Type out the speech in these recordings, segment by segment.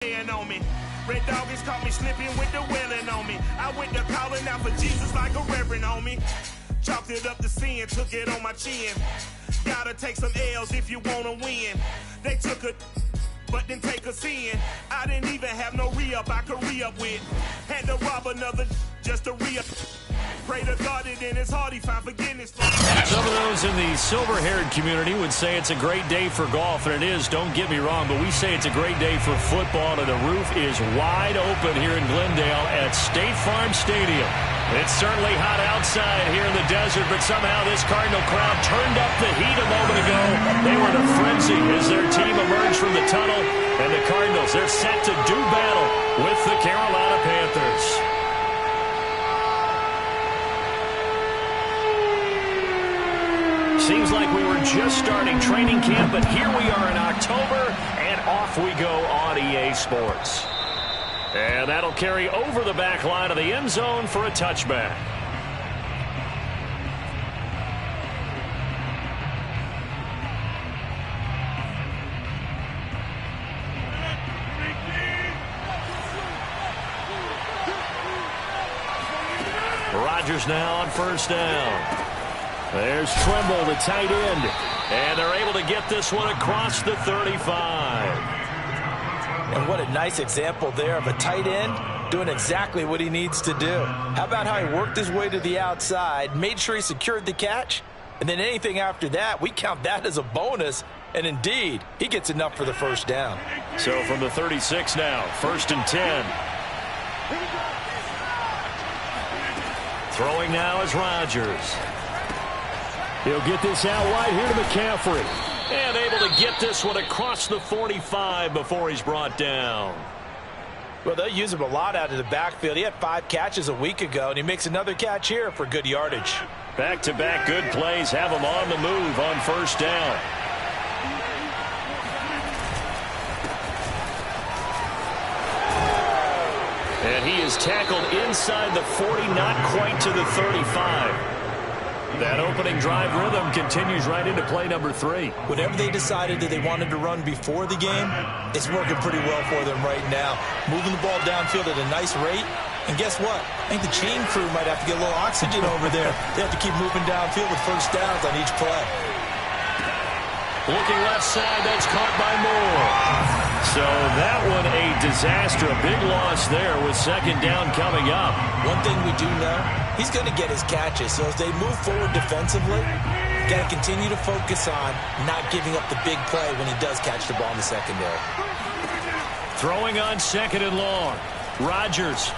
on me. Red doggies caught me slipping with the wailing on me. I went to calling out for Jesus like a reverend on me. Chalked it up to sin, took it on my chin. Gotta take some L's if you wanna win. They took a but didn't take us in. I didn't even have no re-up I could re-up with. Had to rob another just to re-up. Pray to God that in his heart he found forgiveness. Some of those in the silver-haired community would say it's a great day for golf, and it is, don't get me wrong, but we say it's a great day for football, and the roof is wide open here in Glendale at State Farm Stadium. It's certainly hot outside here in the desert, but somehow this Cardinal crowd turned up the heat a moment ago. They were in a frenzy as their team emerged from the tunnel, and the Cardinals, they're set to do battle with the Carolina Panthers. Seems like we were just starting training camp, but here we are in October, and off we go on EA Sports. And that'll carry over the back line of the end zone for a touchback. Rodgers now on first down. There's Tremble, the tight end, and they're able to get this one across the 35. And what a nice example there of a tight end doing exactly what he needs to do. How about how he worked his way to the outside, made sure he secured the catch, and then anything after that, we count that as a bonus. And indeed, he gets enough for the first down. So from the 36 now, 1st and 10. Throwing now is Rodgers. He'll get this out wide here to McCaffrey. And able to get this one across the 45 before he's brought down. Well, they'll use him a lot out of the backfield. He had 5 catches a week ago, and he makes another catch here for good yardage. Back-to-back good plays have him on the move on first down. And he is tackled inside the 40, not quite to the 35. That opening drive rhythm continues right into play number 3. Whatever they decided that they wanted to run before the game, it's working pretty well for them right now. Moving the ball downfield at a nice rate. And guess what? I think the chain crew might have to get a little oxygen over there. They have to keep moving downfield with first downs on each play. Looking left side, that's caught by Moore. So that one a disaster, a big loss there with second down coming up. One thing we do know, he's going to get his catches. So as they move forward defensively, got to continue to focus on not giving up the big play when he does catch the ball in the secondary. Throwing on second and long. Rodgers.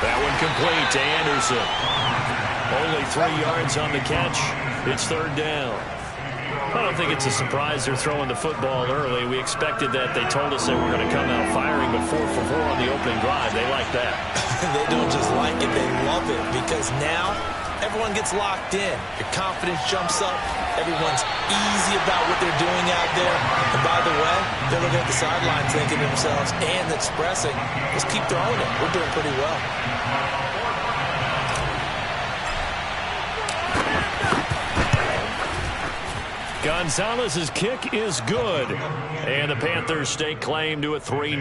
That one complete to Anderson. Only 3 yards on the catch. It's third down. I don't think it's a surprise they're throwing the football early. We expected that. They told us they were going to come out firing, but 4 for 4 on the opening drive. They like that. They don't just like it, they love it, because now everyone gets locked in. Your confidence jumps up. Everyone's easy about what they're doing out there. And by the way, they're looking at the sideline thinking to themselves and expressing, let's keep throwing it. We're doing pretty well. Gonzalez's kick is good. And the Panthers stake claim to a 3-0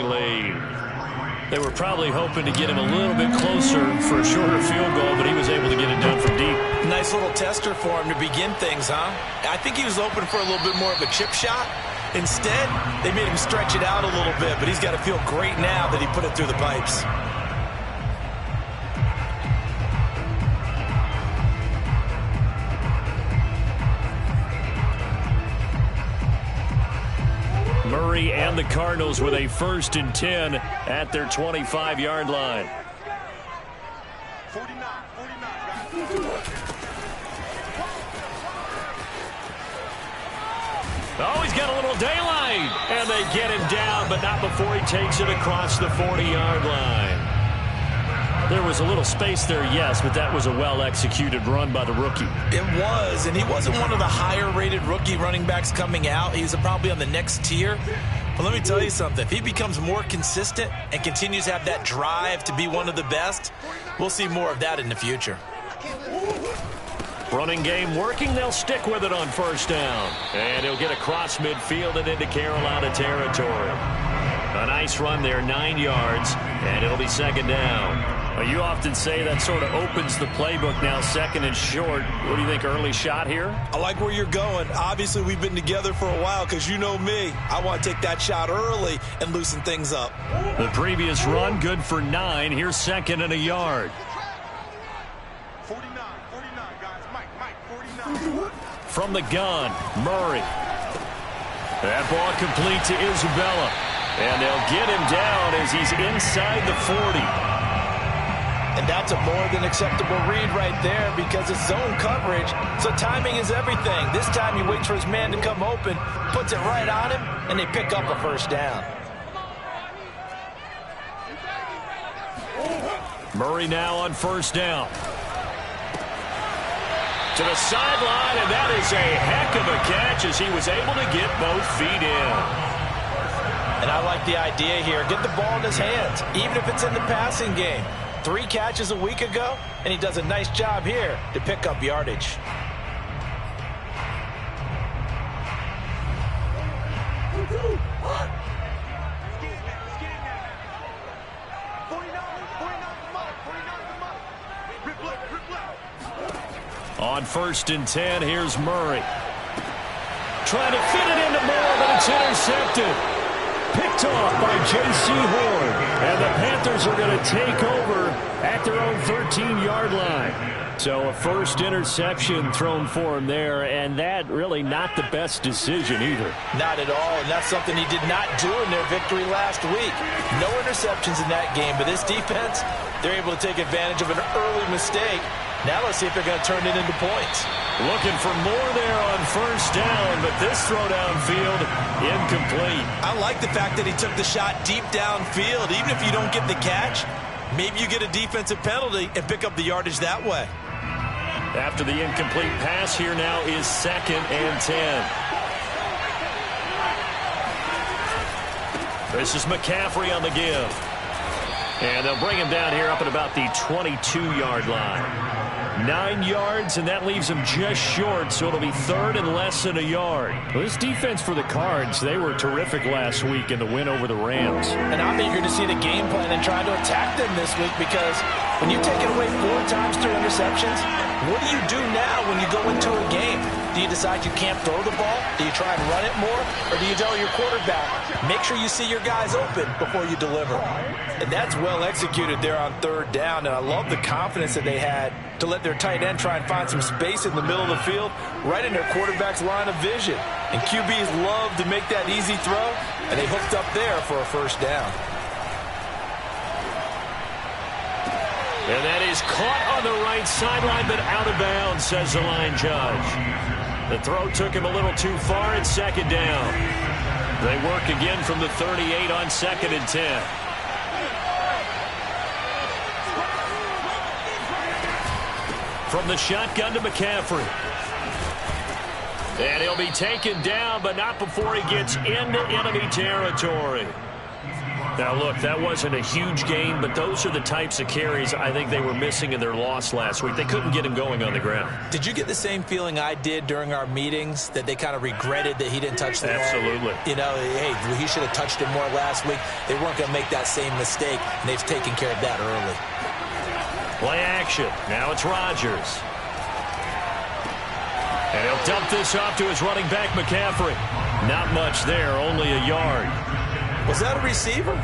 lead. They were probably hoping to get him a little bit closer for a shorter field goal, but he was able to get it done from deep. Nice little tester for him to begin things, huh? I think he was hoping for a little bit more of a chip shot. Instead, they made him stretch it out a little bit, but he's got to feel great now that he put it through the pipes. Murray and the Cardinals with a 1st and 10 at their 25-yard line. 49. Oh, he's got a little daylight. And they get him down, but not before he takes it across the 40-yard line. There was a little space there, yes, but that was a well-executed run by the rookie. It was, and he wasn't one of the higher-rated rookie running backs coming out. He's probably on the next tier. But let me tell you something. If he becomes more consistent and continues to have that drive to be one of the best, we'll see more of that in the future. Running game working. They'll stick with it on first down. And he'll get across midfield and into Carolina territory. nice run there, 9 yards, and it'll be second down. Well, you often say that sort of opens the playbook now, second and short. What do you think, early shot here? I like where you're going. Obviously, we've been together for a while because you know me. I want to take that shot early and loosen things up. The previous run, good for 9. Here's second and a yard. 49, guys. Mike, 49. From the gun, Murray. That ball complete to Isabella. And they'll get him down as he's inside the 40. And that's a more than acceptable read right there because it's zone coverage, so timing is everything. This time he waits for his man to come open, puts it right on him, and they pick up a first down. Murray now on first down. To the sideline, and that is a heck of a catch as he was able to get both feet in. And I like the idea here. Get the ball in his hands, even if it's in the passing game. 3 catches a week ago, and he does a nice job here to pick up yardage. On first and 10, here's Murray. Trying to fit it into Moore, but it's intercepted. Picked off by J.C. Horn. And the Panthers are going to take over at their own 13-yard line. So a first interception thrown for him there, and that really not the best decision either. Not at all, and that's something he did not do in their victory last week. No interceptions in that game, but this defense, they're able to take advantage of an early mistake. Now let's see if they're going to turn it into points. Looking for more there on first down, but this throw downfield, incomplete. I like the fact that he took the shot deep downfield. Even if you don't get the catch, maybe you get a defensive penalty and pick up the yardage that way. After the incomplete pass, here now is second and 10. This is McCaffrey on the give. And they'll bring him down here up at about the 22-yard line. 9 yards, and that leaves him just short, so it'll be third and less than a yard. Well, this defense for the Cards, they were terrific last week in the win over the Rams. And I'm eager to see the game plan and try to attack them this week because when you take it away 4 times through interceptions, what do you do now when you go into a game? Do you decide you can't throw the ball? Do you try and run it more? Or do you tell your quarterback, make sure you see your guys open before you deliver? And that's well executed there on third down, and I love the confidence that they had to let their tight end try and find some space in the middle of the field, right in their quarterback's line of vision. And QBs love to make that easy throw, and they hooked up there for a first down. And that is caught on the right sideline, but out of bounds, says the line judge. The throw took him a little too far. It's second down. They work again from the 38 on second and 10. From the shotgun to McCaffrey. And he'll be taken down, but not before he gets into enemy territory. Now, look, that wasn't a huge gain, but those are the types of carries I think they were missing in their loss last week. They couldn't get him going on the ground. Did you get the same feeling I did during our meetings, that they kind of regretted that he didn't touch the ball? Absolutely. You know, hey, he should have touched it more last week. They weren't going to make that same mistake, and they've taken care of that early. Play action. Now it's Rodgers. And he'll dump this off to his running back, McCaffrey. Not much there, only a yard. Was that a receiver?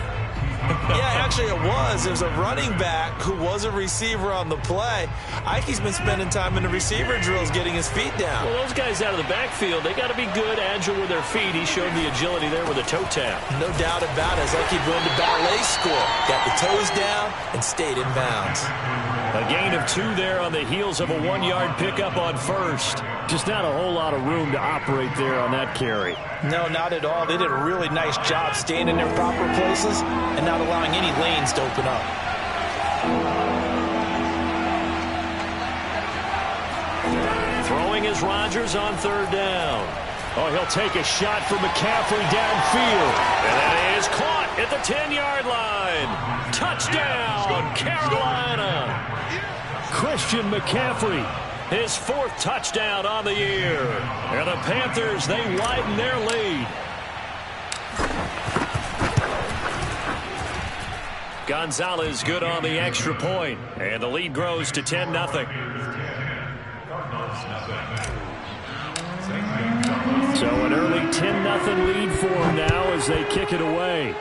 Yeah, actually it was. There's a running back who was a receiver on the play. Ike's been spending time in the receiver drills getting his feet down. Well, those guys out of the backfield, they got to be good, agile with their feet. He showed the agility there with a toe tap. No doubt about it. It's like he'd going to ballet school. Got the toes down and stayed in bounds. A gain of 2 there on the heels of a 1-yard pickup on first. Just not a whole lot of room to operate there on that carry. No, not at all. They did a really nice job staying in their proper places and not allowing any lanes to open up. Throwing is Rodgers on third down. Oh, he'll take a shot from McCaffrey downfield. And that is caught at the 10-yard line. Touchdown, Carolina. Christian McCaffrey, his 4th touchdown on the year. And the Panthers, they widen their lead. Gonzalez good on the extra point, and the lead grows to 10-0. So an early 10-0 lead for them now as they kick it away.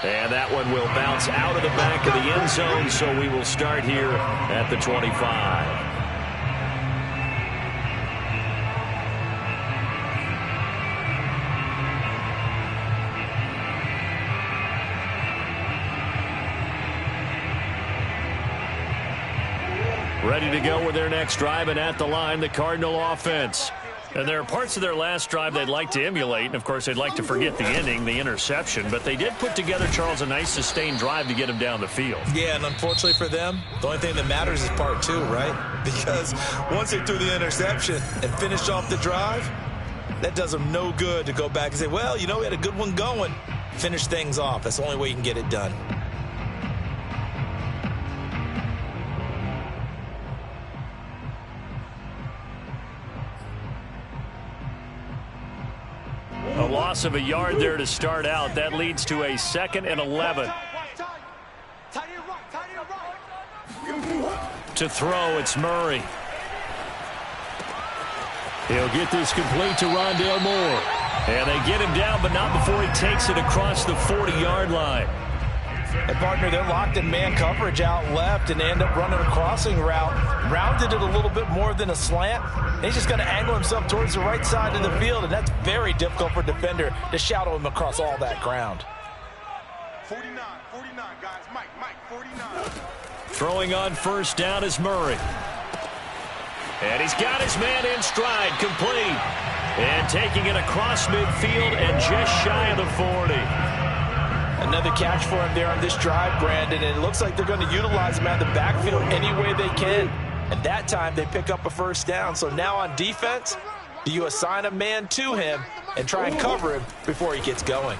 And that one will bounce out of the back of the end zone, so we will start here at the 25. Ready to go with their next drive, and at the line, the Cardinal offense. And there are parts of their last drive they'd like to emulate, and of course they'd like to forget the ending, the interception, but they did put together, Charles, a nice sustained drive to get him down the field. Yeah, and unfortunately for them, the only thing that matters is part two, right? Because once they threw the interception and finished off the drive, that does them no good to go back and say, well, you know, we had a good one going. Finish things off. That's the only way you can get it done. A loss of a yard there to start out. That leads to a 2nd and 11. To throw, it's Murray. He'll get this complete to Rondale Moore. And they get him down, but not before he takes it across the 40-yard line. And, partner, they're locked in man coverage out left, and they end up running a crossing route. Rounded it a little bit more than a slant. And he's just going to angle himself towards the right side of the field, and that's very difficult for a defender to shadow him across all that ground. 49, guys. Mike, 49. Throwing on first down is Murray. And he's got his man in stride, complete. And taking it across midfield and just shy of the 40. Another catch for him there on this drive, Brandon, and it looks like they're going to utilize him out of the backfield any way they can. And that time they pick up a first down. So now on defense, do you assign a man to him and try and cover him before he gets going?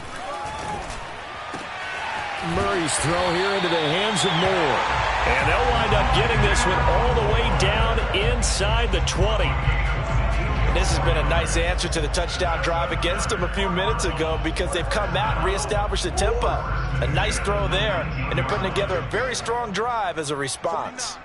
Murray's throw here into the hands of Moore. And they'll wind up getting this one all the way down inside the 20. And this has been a nice answer to the touchdown drive against them a few minutes ago because they've come out and reestablished the tempo. A nice throw there, and they're putting together a very strong drive as a response.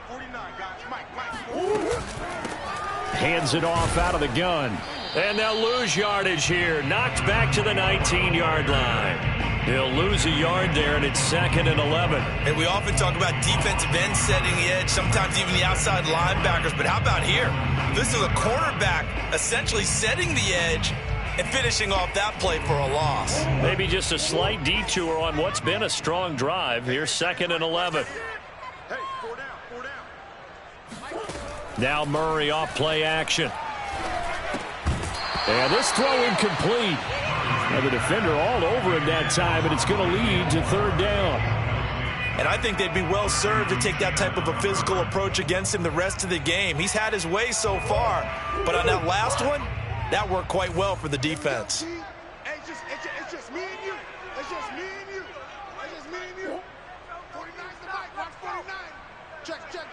Hands it off out of the gun. And they'll lose yardage here. Knocked back to the 19-yard line. He'll lose a yard there, and it's 2nd and 11. And we often talk about defensive ends setting the edge, sometimes even the outside linebackers. But how about here? This is a cornerback essentially setting the edge and finishing off that play for a loss. Maybe just a slight detour on what's been a strong drive. Here's 2nd and 11. Hey, 4 down. Now Murray off play action. And this throw incomplete. And the defender all over him that time, and it's going to lead to 3rd down. And I think they'd be well served to take that type of a physical approach against him the rest of the game. He's had his way so far, but on that last one, that worked quite well for the defense. It's just me and you. It's just me and you. It's just me and you. 49's the mic. Watch 49. Check. Check.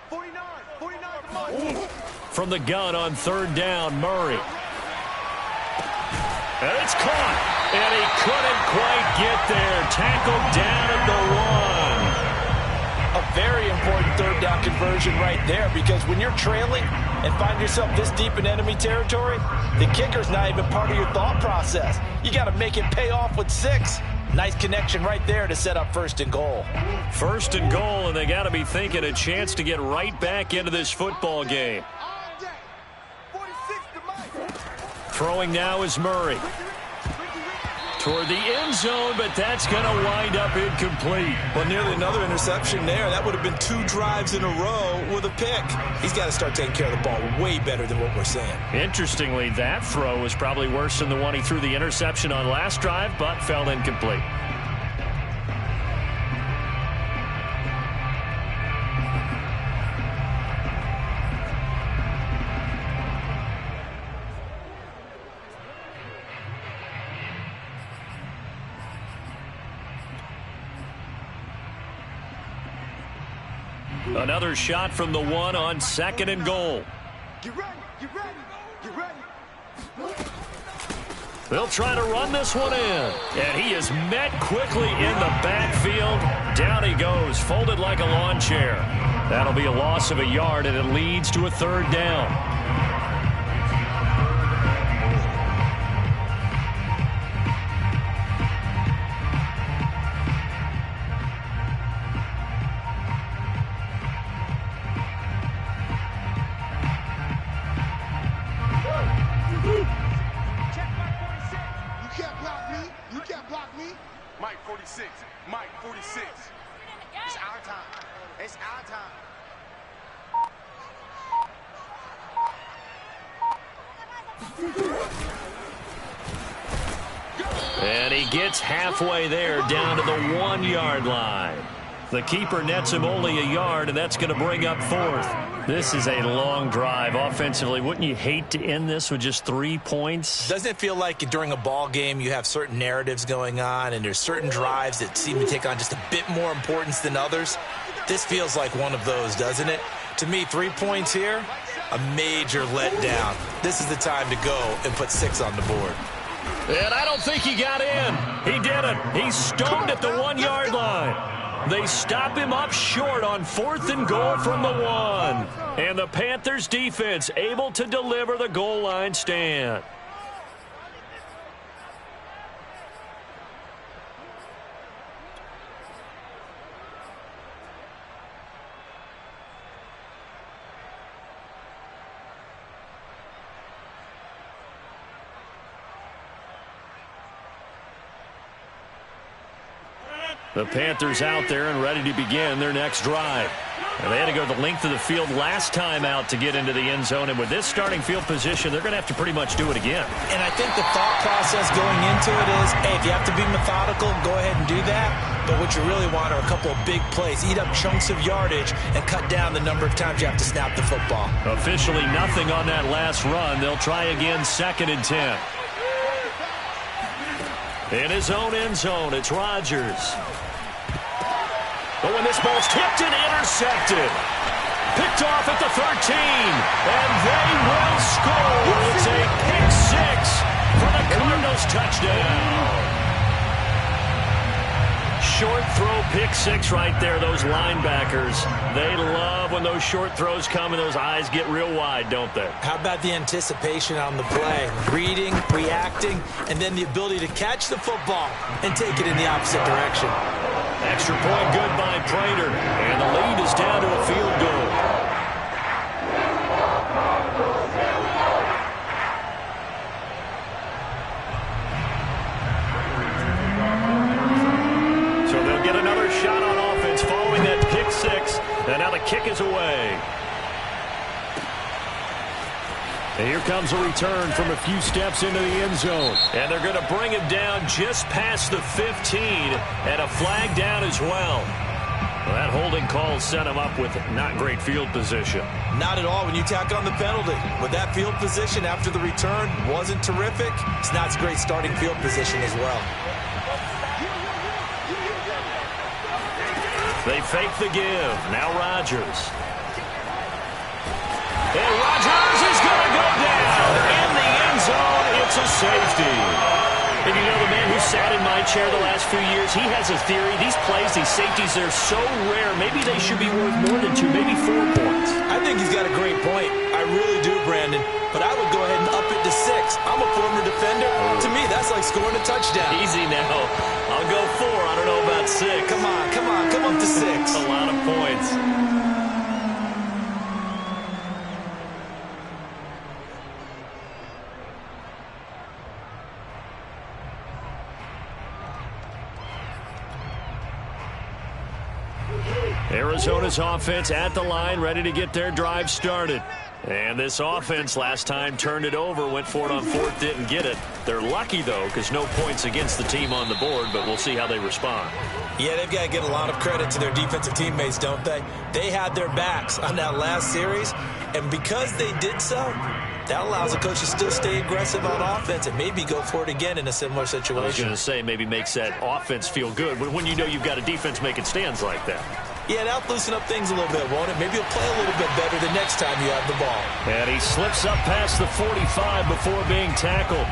49 the mic. From the gun on 3rd down, Murray. And it's caught. And he couldn't quite get there. Tackled down at the 1. A very important 3rd down conversion right there, because when you're trailing and find yourself this deep in enemy territory, the kicker's not even part of your thought process. You got to make it pay off with 6. Nice connection right there to set up 1st and goal. 1st and goal, and they got to be thinking a chance to get right back into this football game. Throwing now is Murray. Toward the end zone, but that's going to wind up incomplete. Well, nearly another interception there. That would have been 2 drives in a row with a pick. He's got to start taking care of the ball way better than what we're seeing. Interestingly, that throw was probably worse than the one he threw the interception on last drive, but fell incomplete. Another shot from the 1 on 2nd and goal. Get ready. They'll try to run this one in. And he is met quickly in the backfield. Down he goes, folded like a lawn chair. That'll be a loss of a yard, and it leads to a 3rd down. Mike 46. Mike 46. It's our time. It's our time. And he gets halfway there down to the 1-yard line. The keeper nets him only a yard, and that's going to bring up 4th. This is a long drive offensively. Wouldn't you hate to end this with just 3 points? Doesn't it feel like during a ball game you have certain narratives going on and there's certain drives that seem to take on just a bit more importance than others? This feels like one of those, doesn't it? To me, 3 points here, a major letdown. This is the time to go and put 6 on the board. And I don't think he got in. He didn't. He's stoned at the 1-yard line. They stop him up short on 4th and goal from the 1. And the Panthers defense able to deliver the goal line stand. The Panthers out there and ready to begin their next drive. And they had to go the length of the field last time out to get into the end zone. And with this starting field position, they're going to have to pretty much do it again. And I think the thought process going into it is, hey, if you have to be methodical, go ahead and do that. But what you really want are a couple of big plays. Eat up chunks of yardage and cut down the number of times you have to snap the football. Officially nothing on that last run. They'll try again 2nd and 10. In his own end zone, it's Rodgers. But when this ball's tipped and intercepted, picked off at the 13, and they will score. It's a pick 6 for the Cardinals touchdown. Short throw pick 6 right there, those linebackers. They love when those short throws come and those eyes get real wide, don't they? How about the anticipation on the play? Reading, reacting, and then the ability to catch the football and take it in the opposite direction. Extra point good by Prater, and the lead is down to a field goal. So they'll get another shot on offense following that pick 6, and now the kick is away. And here comes a return from a few steps into the end zone. And they're going to bring him down just past the 15, and a flag down as well. Well, that holding call set him up with not great field position. Not at all when you tack on the penalty. With that field position after the return wasn't terrific, it's not great starting field position as well. They fake the give. Now Rodgers. And Rodgers is going to go down in the end zone. It's a safety. And you know, the man who sat in my chair the last few years, he has a theory. These plays, these safeties, they're so rare. Maybe they should be worth more than 2, maybe 4 points. I think he's got a great point. I really do, Brandon. But I would go ahead and up it to 6. I'm a former defender. To me, that's like scoring a touchdown. Easy now. I'll go 4. I don't know about 6. Come on, come on, come up to 6. A lot of points. Arizona's offense at the line, ready to get their drive started. And this offense last time turned it over, went for it on 4th, didn't get it. They're lucky, though, because no points against the team on the board, but we'll see how they respond. Yeah, they've got to get a lot of credit to their defensive teammates, don't they? They had their backs on that last series, and because they did so, that allows the coach to still stay aggressive on offense and maybe go for it again in a similar situation. I was going to say, maybe makes that offense feel good when you know you've got a defense making stands like that. Yeah, that'll loosen up things a little bit, won't it? Maybe he'll play a little bit better the next time you have the ball. And he slips up past the 45 before being tackled.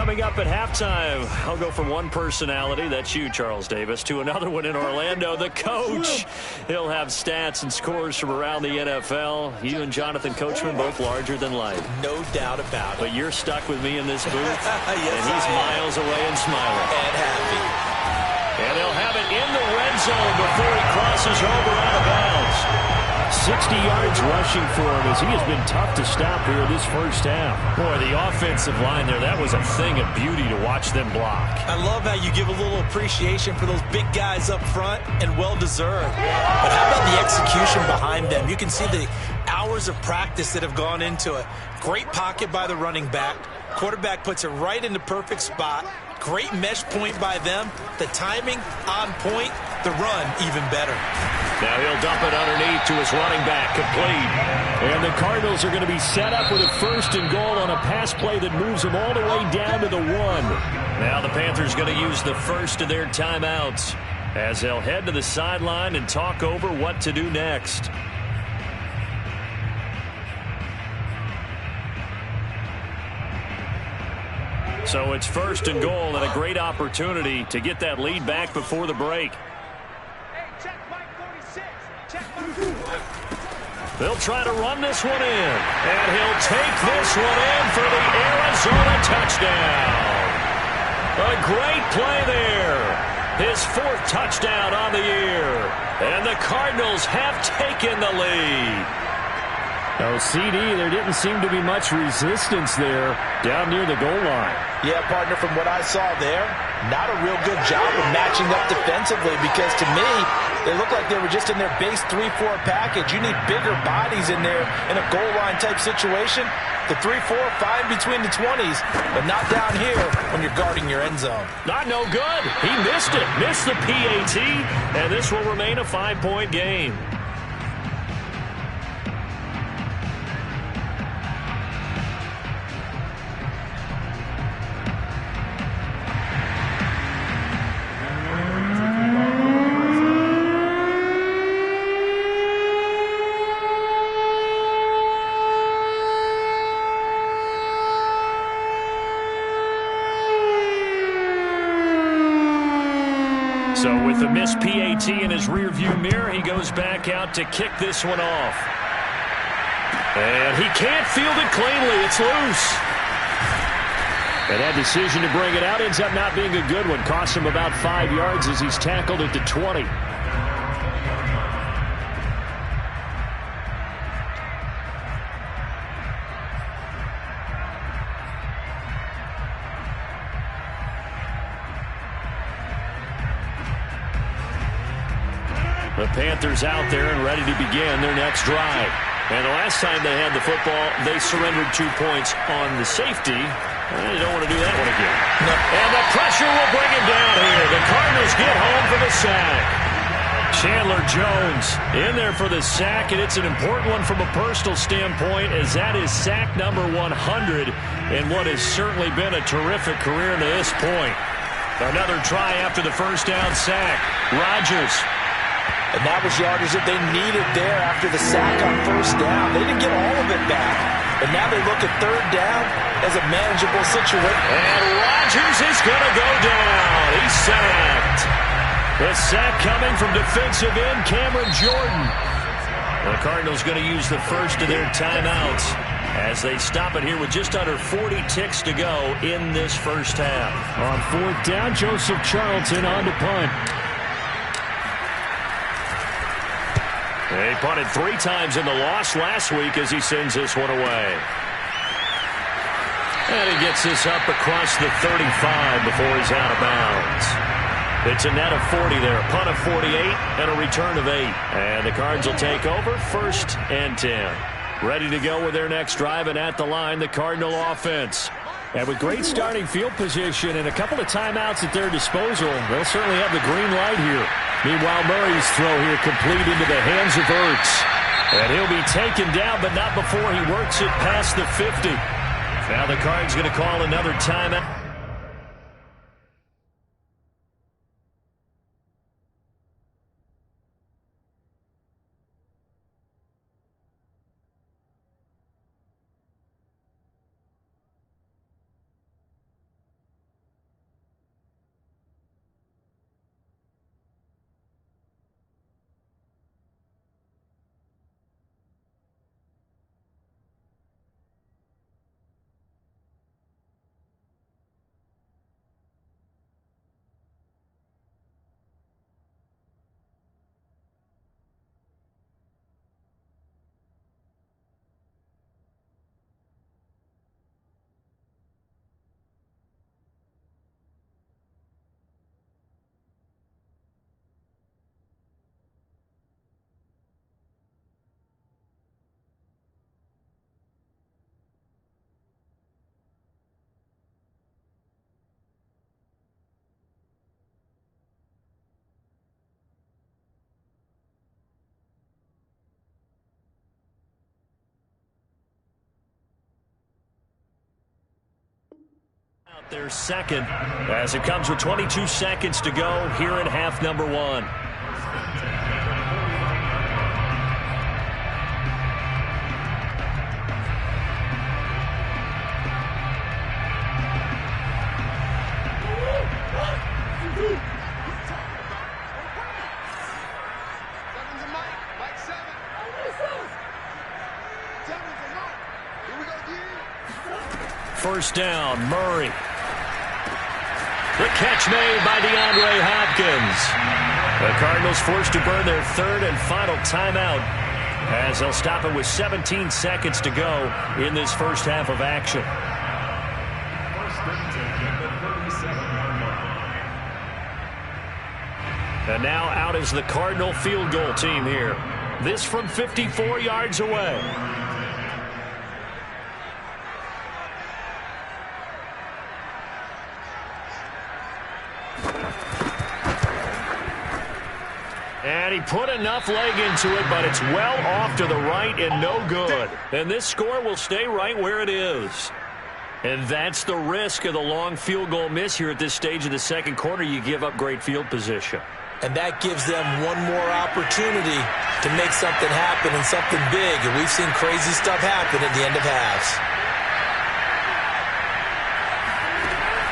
Coming up at halftime, I'll go from one personality, that's you, Charles Davis, to another one in Orlando, the coach. He'll have stats and scores from around the NFL. You and Jonathan Coachman, both larger than life. No doubt about it. But you're stuck with me in this booth, Yes, and he's miles away and smiling. And happy. And they'll have it in the red zone before he crosses over out of bounds. 60 yards rushing for him as he has been tough to stop here this first half. Boy, the offensive line there, that was a thing of beauty to watch them block. I love how you give a little appreciation for those big guys up front, and well-deserved. But how about the execution behind them? You can see the hours of practice that have gone into it. Great pocket by the running back. Quarterback puts it right in the perfect spot. Great mesh point by them. The timing on point. The run even better. Now he'll dump it underneath to his running back, complete. And the Cardinals are going to be set up with a 1st and goal on a pass play that moves them all the way down to the 1. Now the Panthers going to use the first of their timeouts as they'll head to the sideline and talk over what to do next. So it's 1st and goal and a great opportunity to get that lead back before the break. They'll try to run this one in. And he'll take this one in for the Arizona touchdown. A great play there. His 4th touchdown on the year. And the Cardinals have taken the lead. Oh, CD, there didn't seem to be much resistance there down near the goal line. Yeah, partner, from what I saw there, not a real good job of matching up defensively because to me, they look like they were just in their base 3-4 package. You need bigger bodies in there in a goal line type situation. The 3-4, fine between the 20s, but not down here when you're guarding your end zone. Not no good. He missed it. Missed the PAT, and this will remain a 5-point game. So with the missed PAT in his rearview mirror, he goes back out to kick this one off. And he can't field it cleanly. It's loose. And that decision to bring it out ends up not being a good one. Costs him about 5 yards as he's tackled at the 20. The Panthers out there and ready to begin their next drive. And the last time they had the football, they surrendered 2 points on the safety. They don't want to do that one again. No. And the pressure will bring him down here. The Cardinals get home for the sack. Chandler Jones in there for the sack, and it's an important one from a personal standpoint as that is sack number 100 in what has certainly been a terrific career to this point. Another try after the first down sack. Rodgers. And that was yardage that they needed there after the sack on first down. They didn't get all of it back. And now they look at third down as a manageable situation. And Rodgers is going to go down. He's sacked. The sack coming from defensive end Cameron Jordan. The Cardinals going to use the first of their timeouts as they stop it here with just under 40 ticks to go in this first half. On 4th down, Joseph Charlton on to punt. He punted 3 times in the loss last week as he sends this one away. And he gets this up across the 35 before he's out of bounds. It's a net of 40 there. Punt of 48 and a return of 8. And the Cards will take over 1st and 10. Ready to go with their next drive, and at the line, the Cardinal offense. And with great starting field position and a couple of timeouts at their disposal, they'll certainly have the green light here. Meanwhile, Murray's throw here complete into the hands of Ertz. And he'll be taken down, but not before he works it past the 50. Now the Cards going to call another timeout. Their second, as it comes with 22 seconds to go here in half number one. First down, Murray. The catch made by DeAndre Hopkins. The Cardinals forced to burn their third and final timeout as they'll stop it with 17 seconds to go in this first half of action. And now out is the Cardinal field goal team here. This from 54 yards away. And he put enough leg into it, but it's well off to the right and no good. And this score will stay right where it is. And that's the risk of the long field goal miss here at this stage of the second quarter. You give up great field position. And that gives them one more opportunity to make something happen and something big. And we've seen crazy stuff happen at the end of halves.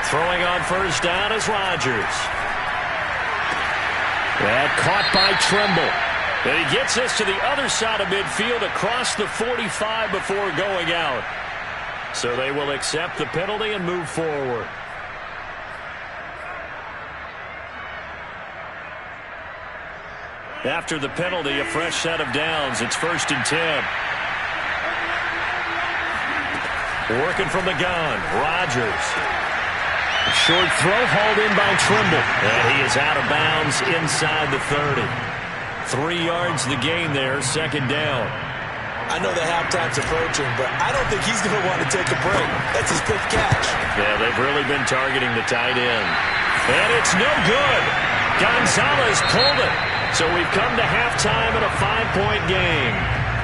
Throwing on first down is Rodgers. That caught by Trimble. And he gets this to the other side of midfield across the 45 before going out. So they will accept the penalty and move forward. After the penalty, a fresh set of downs. It's 1st and 10. Working from the gun, Rodgers. Short throw hauled in by Trimble. And he is out of bounds inside the 30. 3 yards the gain there, second down. I know the halftime's approaching, but I don't think he's going to want to take a break. That's his 5th catch. Yeah, they've really been targeting the tight end. And it's no good. Gonzalez pulled it. So we've come to halftime in a 5-point game.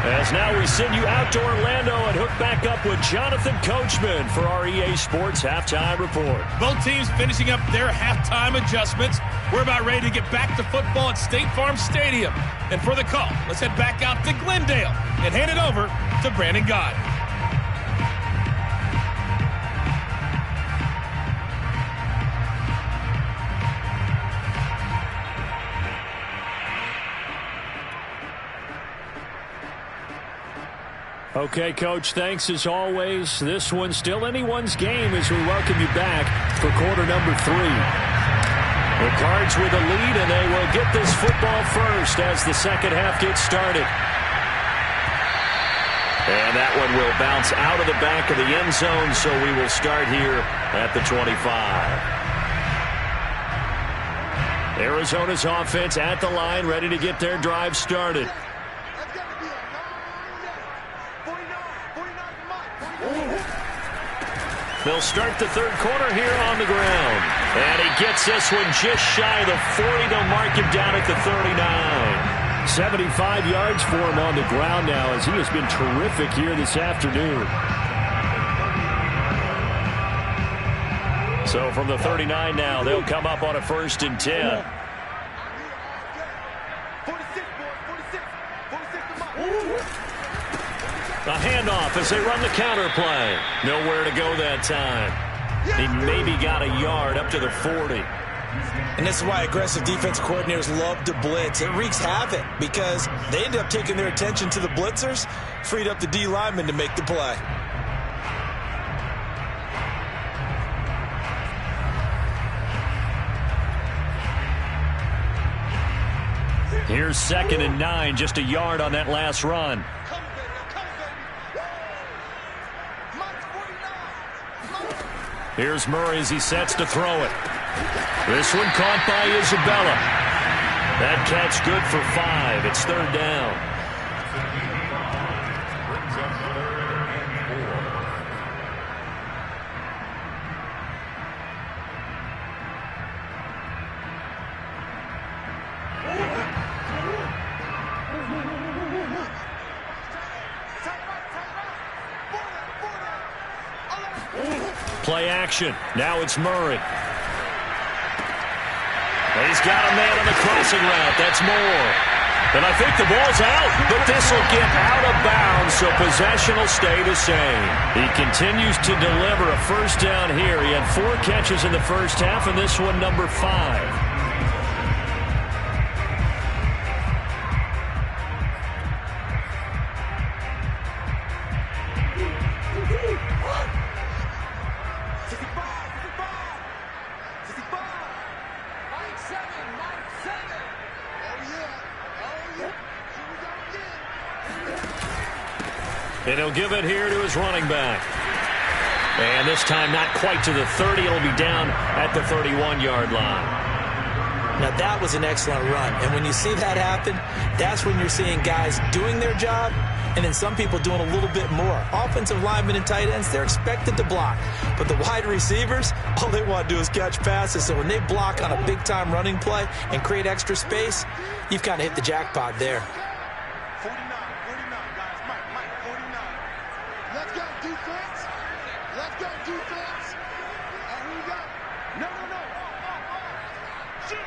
As now we send you out to Orlando and hook back up with Jonathan Coachman for our EA Sports Halftime Report. Both teams finishing up their halftime adjustments. We're about ready to get back to football at State Farm Stadium. And for the call, let's head back out to Glendale and hand it over to Brandon Gaudin. Okay, Coach, thanks as always. This one's still anyone's game as we welcome you back for quarter number 3. The Cards with a lead, and they will get this football first as the second half gets started. And that one will bounce out of the back of the end zone, so we will start here at the 25. Arizona's offense at the line, ready to get their drive started. They'll start the third quarter here on the ground. And he gets this one just shy of the 40. They'll mark him down at the 39. 75 yards for him on the ground now as he has been terrific here this afternoon. So from the 39 now, they'll come up on a 1st and 10. A handoff as they run the counter play. Nowhere to go that time. He maybe got a yard up to the 40. And this is why aggressive defense coordinators love to blitz. It wreaks havoc because they end up taking their attention to the blitzers, freed up the D lineman to make the play. Here's 2nd and 9, just a yard on that last run. Here's Murray as he sets to throw it. This one caught by Isabella. That catch good for 5. It's 3rd down. play action. Now it's Murray. He's got a man on the crossing route. That's Moore. And I think the ball's out, but this will get out of bounds, so possession will stay the same. He continues to deliver a first down here. He had 4 catches in the first half, and this one number 5. And he'll give it here to his running back. And this time not quite to the 30. It'll be down at the 31-yard line. Now that was an excellent run. And when you see that happen, that's when you're seeing guys doing their job and then some people doing a little bit more. Offensive linemen and tight ends, they're expected to block. But the wide receivers, all they want to do is catch passes. So when they block on a big-time running play and create extra space, you've kind of hit the jackpot there. 49, guys. Mike, 49. Let's go, defense. Let's go, defense. Who we got? No. Shoot.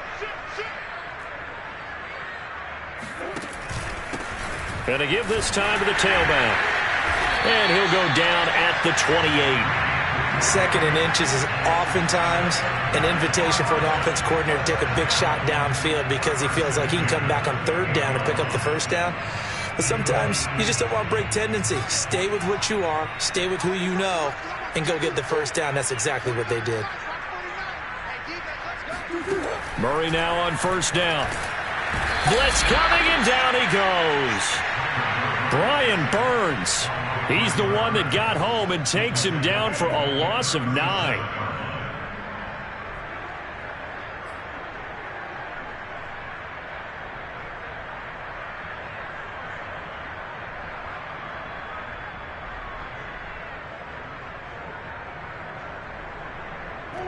And to give this time to the tailback. And he'll go down at the 28. Second and inches is oftentimes an invitation for an offense coordinator to take a big shot downfield because he feels like he can come back on third down and pick up the first down. But sometimes you just don't want to break tendency. Stay with what you are, stay with who you know, and go get the first down. That's exactly what they did. Murray now on first down. Blitz coming, and down he goes. Brian Burns. He's the one that got home and takes him down for a loss of 9.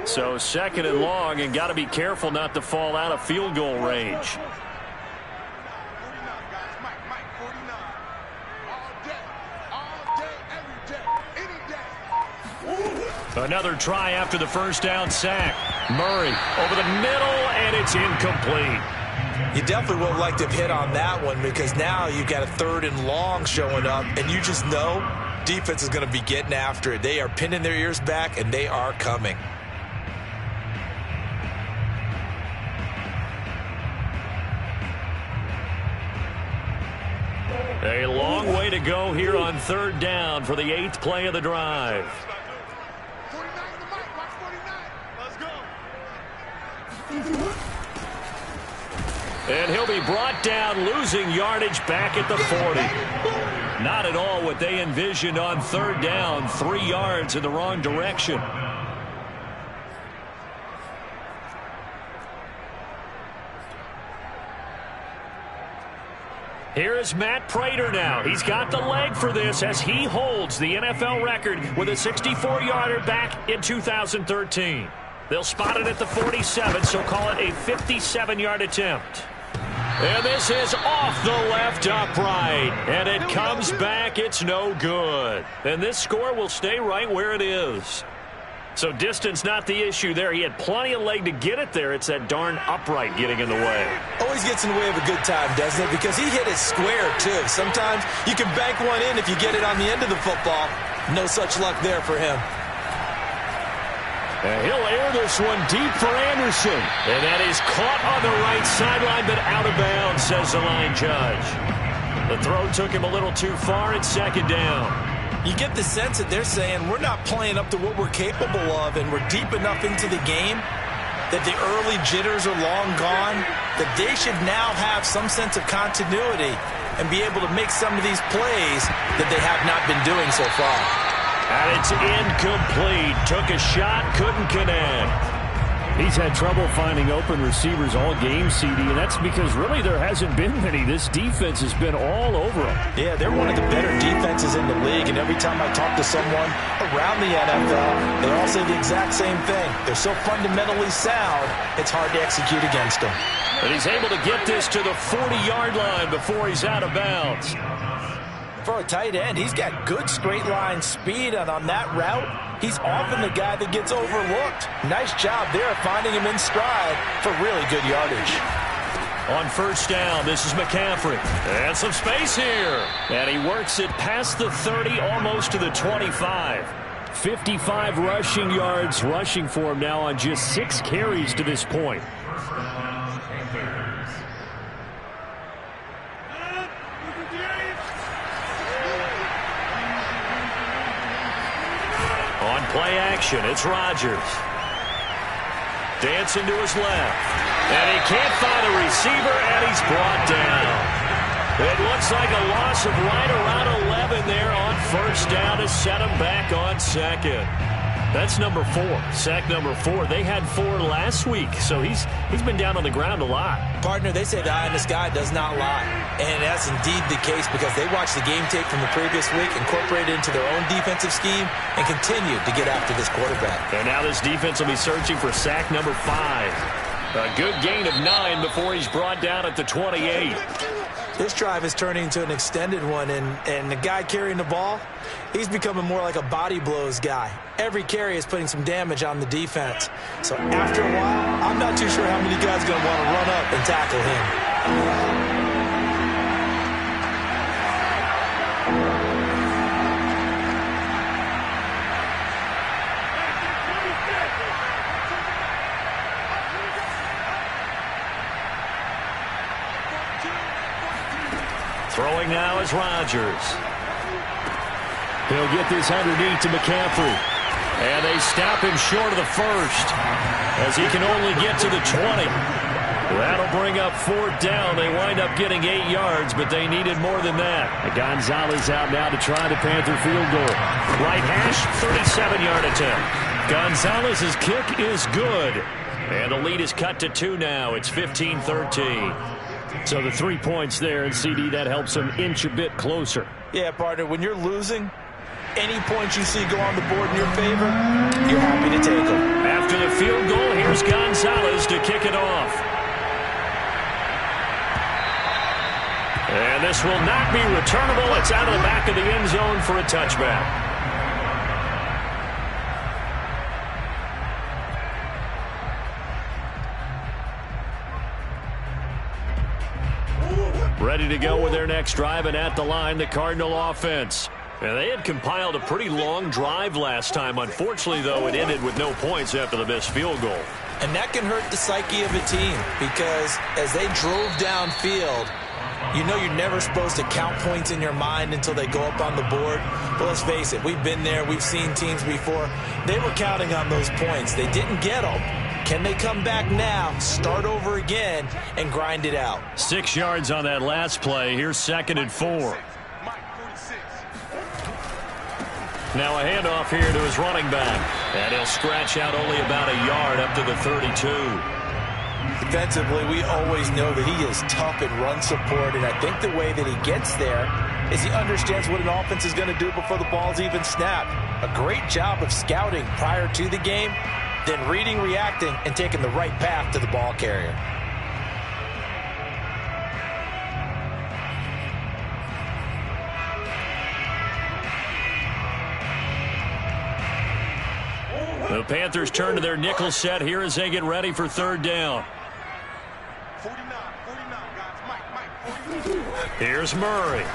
So second and long, and got to be careful not to fall out of field goal range. 49, guys. Mike, 49. All day, every day, any day. Another try after the first down sack. Murray over the middle, and it's incomplete. You definitely won't like to have hit on that one because now you've got a third and long showing up, and you just know defense is going to be getting after it. They are pinning their ears back, and they are coming. A long way to go here on third down for the 8th play of the drive. 49 to Mike. Watch 49. Let's go. And he'll be brought down, losing yardage back at the 40. Not at all what they envisioned on third down. 3 yards in the wrong direction. Here is Matt Prater now. He's got the leg for this as he holds the NFL record with a 64-yarder back in 2013. They'll spot it at the 47, so call it a 57-yard attempt. And this is off the left upright. And it comes back. It's no good. And this score will stay right where it is. So distance not the issue there. He had plenty of leg to get it there. It's that darn upright getting in the way. Always gets in the way of a good time, doesn't it? Because he hit it square, too. Sometimes you can bank one in if you get it on the end of the football. No such luck there for him. And he'll air this one deep for Anderson. And that is caught on the right sideline, but out of bounds, says the line judge. The throw took him a little too far. It's second down. You get the sense that they're saying we're not playing up to what we're capable of and we're deep enough into the game that the early jitters are long gone, that they should now have some sense of continuity and be able to make some of these plays that they have not been doing so far. And it's incomplete. Took a shot, couldn't connect. He's had trouble finding open receivers all game, CD, and that's because really there hasn't been many. This defense has been all over them. Yeah, they're one of the better defenses in the league, and every time I talk to someone around the NFL, they all say the exact same thing. They're so fundamentally sound, it's hard to execute against them. But he's able to get this to the 40-yard line before he's out of bounds. For a tight end, he's got good straight line speed, and on that route, he's often the guy that gets overlooked. Nice job there finding him in stride for really good yardage. On first down, this is McCaffrey. And some space here. And he works it past the 30, almost to the 25. 55 rushing yards rushing for him now on just 6 carries to this point. On play action, it's Rodgers. Dancing to his left. And he can't find a receiver, and he's brought down. It looks like a loss of right around 11 there on first down to set him back on second. That's number 4, sack number 4. They had 4 last week, so he's been down on the ground a lot. Partner, they say the eye in the sky does not lie. And that's indeed the case because they watched the game tape from the previous week, incorporated it into their own defensive scheme, and continued to get after this quarterback. And now this defense will be searching for sack number 5. A good gain of 9 before he's brought down at the 28. This drive is turning into an extended one, and the guy carrying the ball, he's becoming more like a body blows guy. Every carry is putting some damage on the defense. So after a while, I'm not too sure how many guys are going to want to run up and tackle him. Throwing now is Rodgers. He'll get this underneath to McCaffrey. And they stop him short of the first as he can only get to the 20. That'll bring up 4th down. They wind up getting 8 yards, but they needed more than that. Gonzalez out now to try the Panther field goal. Right hash, 37-yard attempt. Gonzalez's kick is good. And the lead is cut to 2 now. It's 15-13. So the 3 points there, and CD, that helps him inch a bit closer. Yeah, partner, when you're losing, any points you see go on the board in your favor, you're happy to take them. After the field goal, here's Gonzalez to kick it off. And this will not be returnable. It's out of the back of the end zone for a touchback. Ready to go with their next drive, and at the line, the Cardinal offense. And they had compiled a pretty long drive last time. Unfortunately, though, it ended with no points after the missed field goal. And that can hurt the psyche of a team because as they drove downfield, you know you're never supposed to count points in your mind until they go up on the board. But let's face it, we've been there. We've seen teams before. They were counting on those points. They didn't get them. Can they come back now, start over again, and grind it out? 6 yards on that last play. Here's 2nd and 4. Now a handoff here to his running back. And he'll scratch out only about a yard up to the 32. Defensively, we always know that he is tough in run support, and I think the way that he gets there is he understands what an offense is going to do before the ball's even snapped. A great job of scouting prior to the game, then reading, reacting, and taking the right path to the ball carrier. The Panthers turn to their nickel set here as they get ready for 3rd down. 49, guys. Mike. Here's Murray.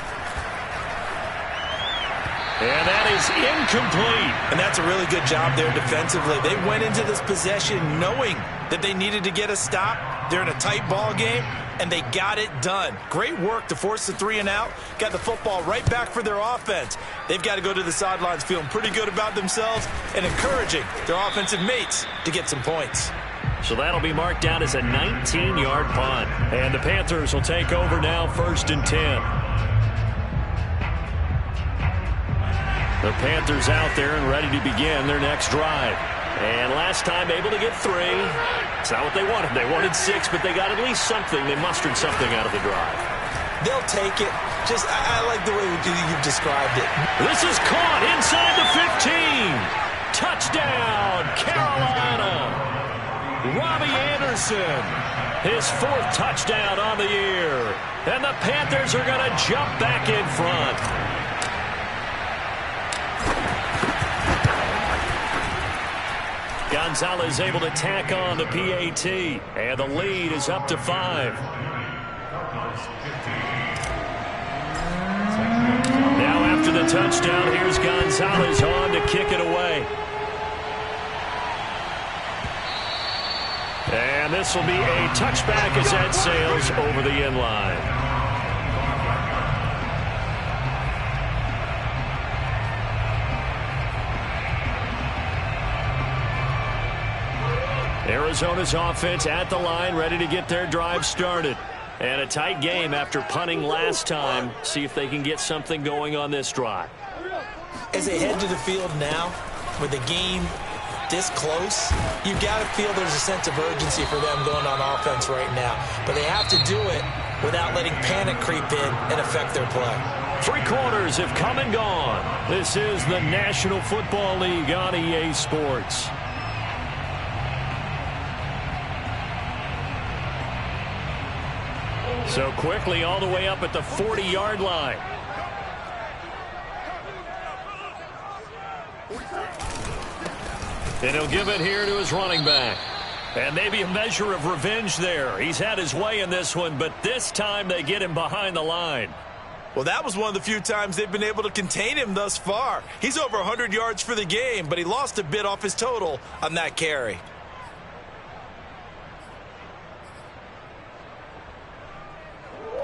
And that is incomplete. And that's a really good job there defensively. They went into this possession knowing that they needed to get a stop. They're in a tight ball game, and they got it done. Great work to force the 3 and out. Got the football right back for their offense. They've got to go to the sidelines feeling pretty good about themselves and encouraging their offensive mates to get some points. So that'll be marked down as a 19-yard punt. And the Panthers will take over now, 1st and 10. The Panthers out there and ready to begin their next drive. And last time able to get 3. It's not what they wanted. They wanted 6, but they got at least something. They mustered something out of the drive. They'll take it. Just, I like the way you've described it. This is caught inside the 15. Touchdown, Carolina. Robbie Anderson, his 4th touchdown on the year. And the Panthers are going to jump back in front. Gonzalez able to tack on the PAT, and the lead is up to 5. Now after the touchdown, here's Gonzalez on to kick it away. And this will be a touchback as that sails over the end line. Arizona's offense at the line, ready to get their drive started. And a tight game after punting last time. See if they can get something going on this drive. As they head to the field now, with the game this close, you've got to feel there's a sense of urgency for them going on offense right now. But they have to do it without letting panic creep in and affect their play. 3 quarters have come and gone. This is the National Football League on EA Sports. So quickly all the way up at the 40-yard line. And he'll give it here to his running back. And maybe a measure of revenge there. He's had his way in this one, but this time they get him behind the line. Well, that was one of the few times they've been able to contain him thus far. He's over 100 yards for the game, but he lost a bit off his total on that carry.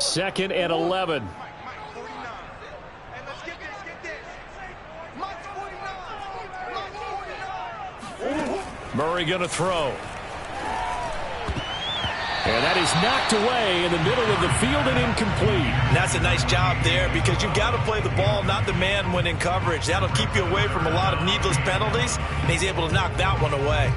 Second and 11. Murray going to throw. And that is knocked away in the middle of the field and incomplete. And that's a nice job there because you've got to play the ball, not the man when in coverage. That'll keep you away from a lot of needless penalties, and he's able to knock that one away.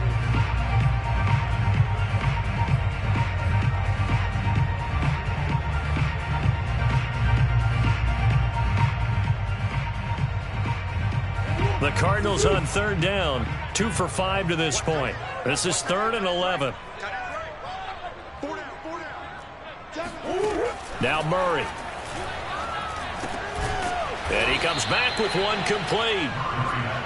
The Cardinals on 3rd down, 2 for 5 to this point. This is 3rd and 11. Now Murray. And he comes back with one complete.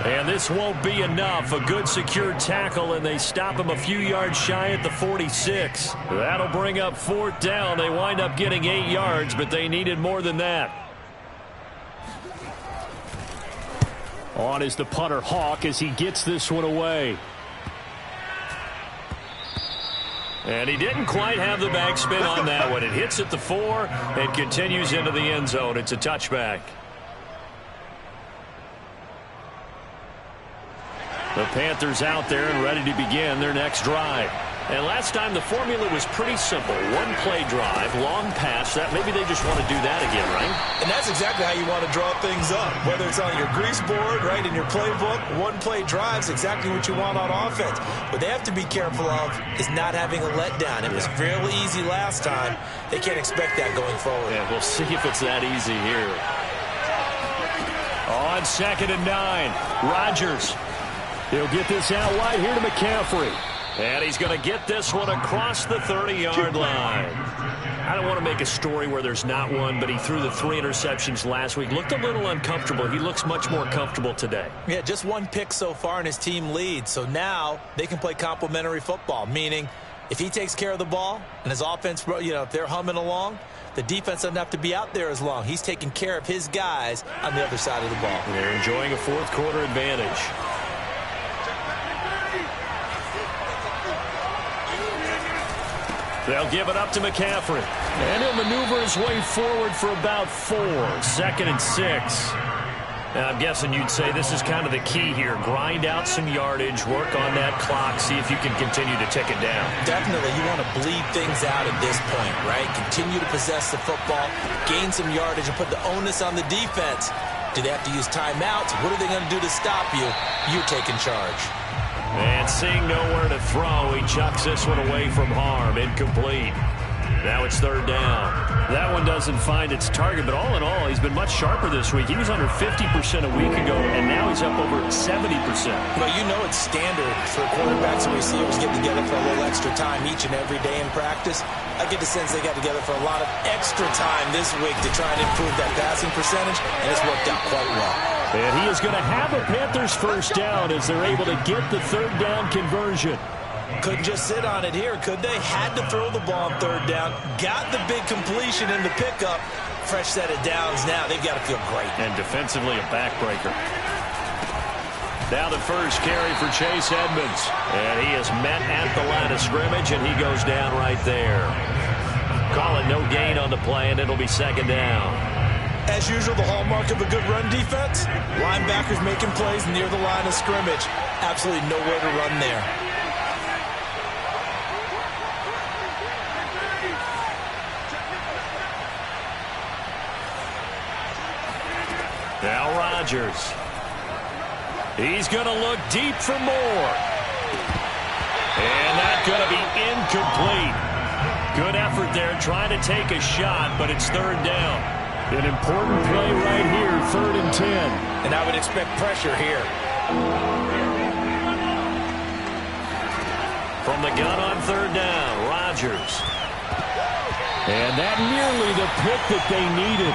And this won't be enough. A good secure tackle, and they stop him a few yards shy at the 46. That'll bring up 4th down. They wind up getting 8 yards, but they needed more than that. On is the punter, Hawk, as he gets this one away. And he didn't quite have the backspin on that one. It hits at the 4 and continues into the end zone. It's a touchback. The Panthers out there and ready to begin their next drive. And last time the formula was pretty simple. 1-play drive, long pass. That maybe they just want to do that again, right? And that's exactly how you want to draw things up. Whether it's on your grease board, right, in your playbook, 1-play drive's exactly what you want on offense. What they have to be careful of is not having a letdown. It was fairly easy last time. They can't expect that going forward. Yeah, we'll see if it's that easy here. On 2nd and 9, Rodgers. He'll get this out wide here to McCaffrey. And he's going to get this one across the 30-yard line. I don't want to make a story where there's not one, but he threw the 3 interceptions last week. Looked a little uncomfortable. He looks much more comfortable today. Yeah, just 1 pick so far and his team leads. So now they can play complementary football, meaning if he takes care of the ball and his offense, if they're humming along, the defense doesn't have to be out there as long. He's taking care of his guys on the other side of the ball. They're enjoying a 4th quarter advantage. They'll give it up to McCaffrey. And he'll maneuver his way forward for about 4. 2nd and 6. Now, I'm guessing you'd say this is kind of the key here. Grind out some yardage, work on that clock, see if you can continue to tick it down. Definitely. You want to bleed things out at this point, right? Continue to possess the football, gain some yardage, and put the onus on the defense. Do they have to use timeouts? What are they going to do to stop you? You're taking charge. And seeing nowhere to throw, he chucks this one away from harm. Incomplete. Now it's 3rd down. That one doesn't find its target, but all in all, he's been much sharper this week. He was under 50% a week ago, and now he's up over 70%. Well, you know it's standard for quarterbacks and receivers getting together for a little extra time each and every day in practice. I get the sense they got together for a lot of extra time this week to try and improve that passing percentage, and it's worked out quite well. And he is going to have a Panthers first down as they're able to get the third down conversion. Couldn't just sit on it here, could they? Had to throw the ball on third down. Got the big completion in the pickup. Fresh set of downs now. They've got to feel great. And defensively, a backbreaker. Now the first carry for Chase Edmonds. And he is met at the line of scrimmage, and he goes down right there. Calling no gain on the play, and it'll be second down. As usual, the hallmark of a good run defense, linebackers making plays near the line of scrimmage. Absolutely nowhere to run there. Now Rodgers. He's going to look deep for more. And that's going to be incomplete. Good effort there trying to take a shot, but it's third down. An important play right here, 3rd and 10. And I would expect pressure here. From the gun on third down, Rodgers. And that nearly the pick that they needed.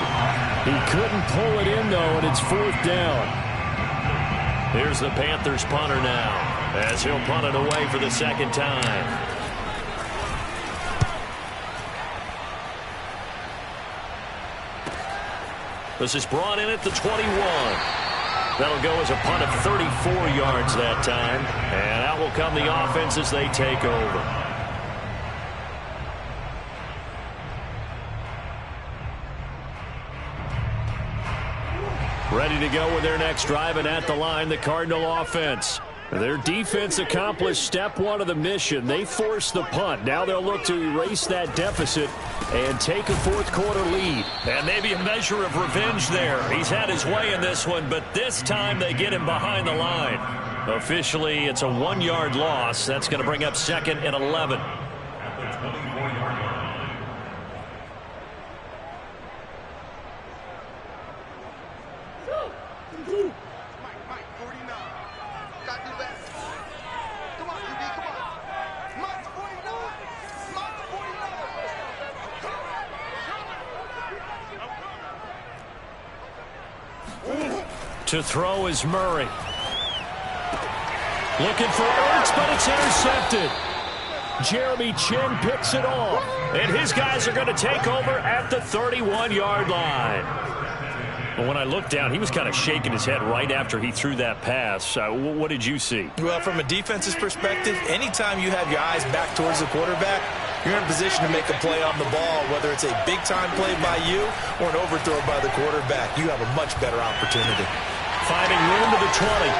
He couldn't pull it in, though, and it's 4th down. Here's the Panthers punter now, as he'll punt it away for the second time. This is brought in at the 21. That'll go as a punt of 34 yards that time. And out will come the offense as they take over. Ready to go with their next drive, and at the line, the Cardinal offense. Their defense accomplished step one of the mission. They forced the punt. Now they'll look to erase that deficit and take a fourth-quarter lead. And maybe a measure of revenge there. He's had his way in this one, but this time they get him behind the line. Officially, it's a 1-yard loss. That's going to bring up 2nd and 11. To throw is Murray. Looking for Ertz, but it's intercepted. Jeremy Chinn picks it off. And his guys are going to take over at the 31-yard line. But when I looked down, he was kind of shaking his head right after he threw that pass. What did you see? Well, from a defense's perspective, anytime you have your eyes back towards the quarterback, you're in a position to make a play on the ball, whether it's a big-time play by you or an overthrow by the quarterback. You have a much better opportunity. Finding room to the 20.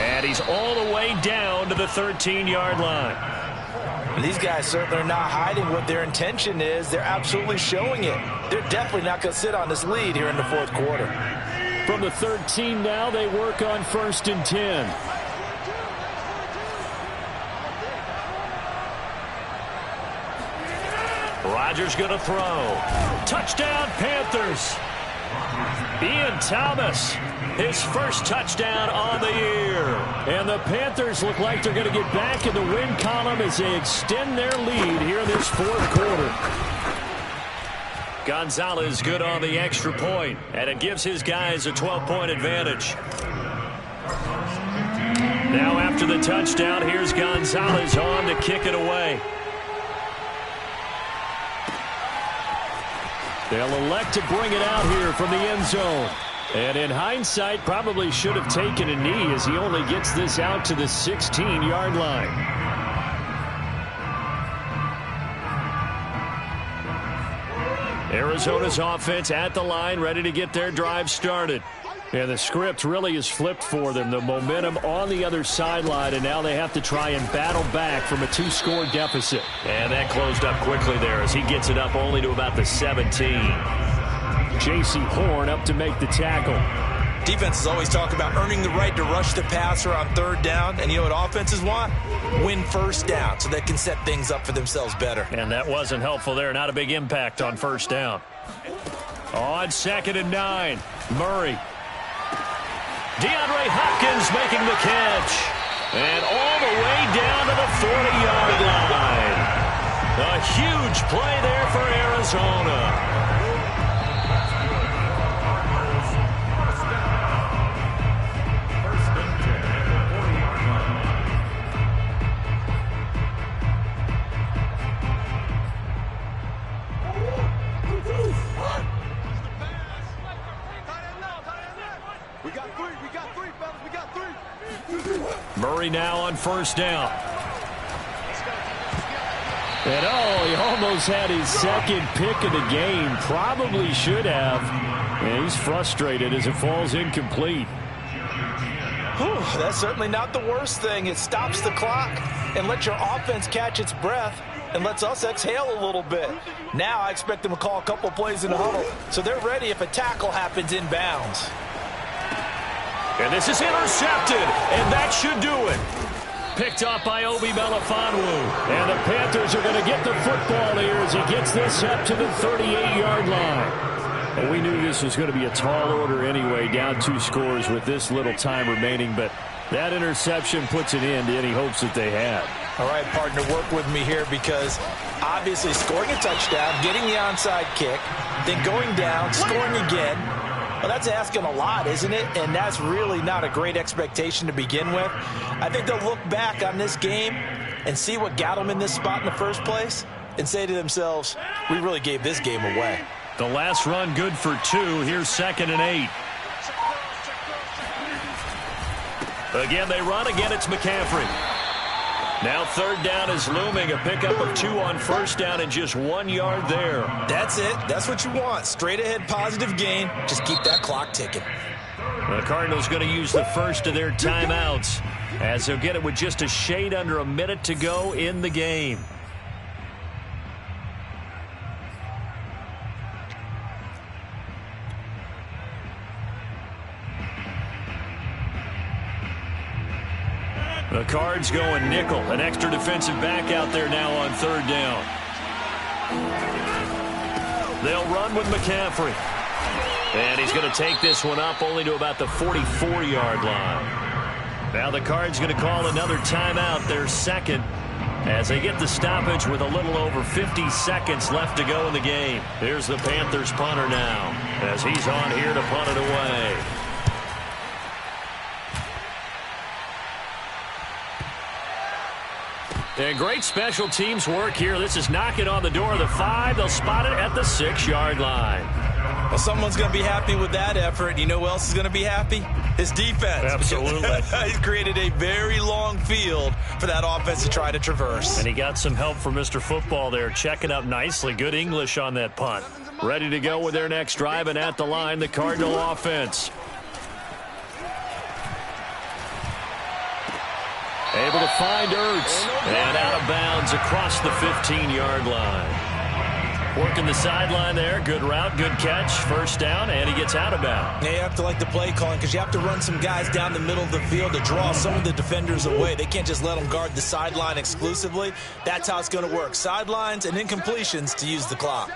And he's all the way down to the 13-yard line. These guys certainly are not hiding what their intention is. They're absolutely showing it. They're definitely not going to sit on this lead here in the fourth quarter. From the 13 now, they work on 1st and 10. Rodgers going to throw. Touchdown, Panthers. Ian Thomas, his first touchdown on the year. And the Panthers look like they're going to get back in the win column as they extend their lead here in this fourth quarter. Gonzalez good on the extra point, and it gives his guys a 12-point advantage. Now after the touchdown, here's Gonzalez on to kick it away. They'll elect to bring it out here from the end zone. And in hindsight, probably should have taken a knee as he only gets this out to the 16-yard line. Arizona's offense at the line, ready to get their drive started. And the script really is flipped for them. The momentum on the other sideline, and now they have to try and battle back from a 2-score deficit. And that closed up quickly there as he gets it up only to about the 17. J.C. Horn up to make the tackle. Defenses always talk about earning the right to rush the passer on third down. And you know what offenses want? Win first down so they can set things up for themselves better. And that wasn't helpful there. Not a big impact on first down. On 2nd and 9, Murray. DeAndre Hopkins making the catch. And all the way down to the 40-yard line. A huge play there for Arizona. Murray now on first down. And he almost had his second pick of the game. Probably should have. And he's frustrated as it falls incomplete. That's certainly not the worst thing. It stops the clock and lets your offense catch its breath and lets us exhale a little bit. Now I expect them to call a couple plays in the huddle so they're ready if a tackle happens inbounds. And this is intercepted, and that should do it. Picked up by Obi Melifonwu. And the Panthers are going to get the football here as he gets this up to the 38-yard line. And we knew this was going to be a tall order anyway, down 2 scores with this little time remaining. But that interception puts an end to any hopes that they had. All right, partner, work with me here because obviously scoring a touchdown, getting the onside kick, then going down, scoring again. Well, that's asking a lot, isn't it? And that's really not a great expectation to begin with. I think they'll look back on this game and see what got them in this spot in the first place and say to themselves, we really gave this game away. The last run good for 2. Here's 2nd and 8. Again, they run. Again, it's McCaffrey. Now 3rd down is looming. A pickup of 2 on first down and just 1 yard there. That's it. That's what you want. Straight ahead positive gain. Just keep that clock ticking. The Cardinals going to use the first of their timeouts as they'll get it with just a shade under a minute to go in the game. The Cards going nickel. An extra defensive back out there now on 3rd down. They'll run with McCaffrey. And he's going to take this one up only to about the 44-yard line. Now the Cards going to call another timeout, their second, as they get the stoppage with a little over 50 seconds left to go in the game. Here's the Panthers punter now as he's on here to punt it away. And great special teams work here. This is knocking on the door of the 5. They'll spot it at the 6-yard line. Well, someone's going to be happy with that effort. You know who else is going to be happy? His defense. Absolutely. He's created a very long field for that offense to try to traverse. And he got some help from Mr. Football there, checking up nicely. Good English on that punt. Ready to go with their next drive, and at the line, the Cardinal offense. Able to find Ertz, and out of bounds across the 15-yard line. Working the sideline there. Good route, good catch. First down, and he gets out of bounds. Yeah, you have to like the play calling because you have to run some guys down the middle of the field to draw some of the defenders away. They can't just let them guard the sideline exclusively. That's how it's going to work. Sidelines and incompletions to use the clock.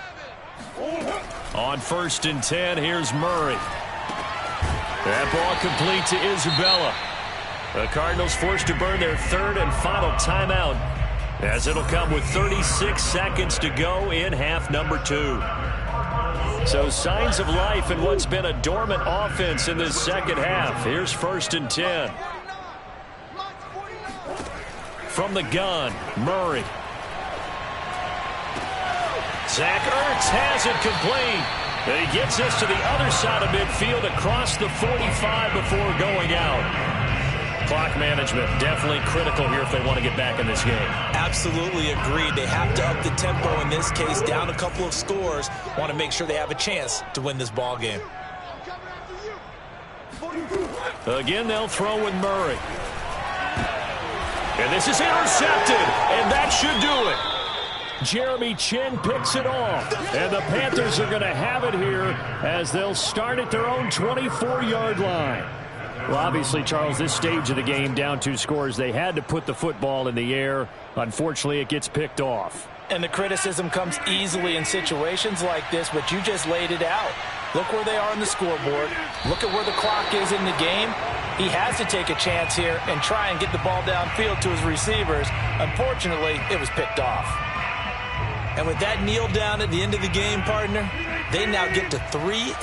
On 1st and 10, here's Murray. That ball complete to Isabella. The Cardinals forced to burn their 3rd and final timeout as it'll come with 36 seconds to go in half number 2. So signs of life in what's been a dormant offense in this second half. Here's 1st and 10. From the gun, Murray. Zach Ertz has it complete. And he gets us to the other side of midfield across the 45 before going out. Clock management definitely critical here if they want to get back in this game. Absolutely agreed. They have to up the tempo in this case, down a couple of scores. Want to make sure they have a chance to win this ball game. Again, they'll throw with Murray. And this is intercepted, and that should do it. Jeremy Chinn picks it off, and the Panthers are going to have it here as they'll start at their own 24-yard line. Well, obviously, Charles, this stage of the game, down 2 scores, they had to put the football in the air. Unfortunately, it gets picked off. And the criticism comes easily in situations like this, but you just laid it out. Look where they are on the scoreboard. Look at where the clock is in the game. He has to take a chance here and try and get the ball downfield to his receivers. Unfortunately, it was picked off. And with that kneel down at the end of the game, partner, they now get to 3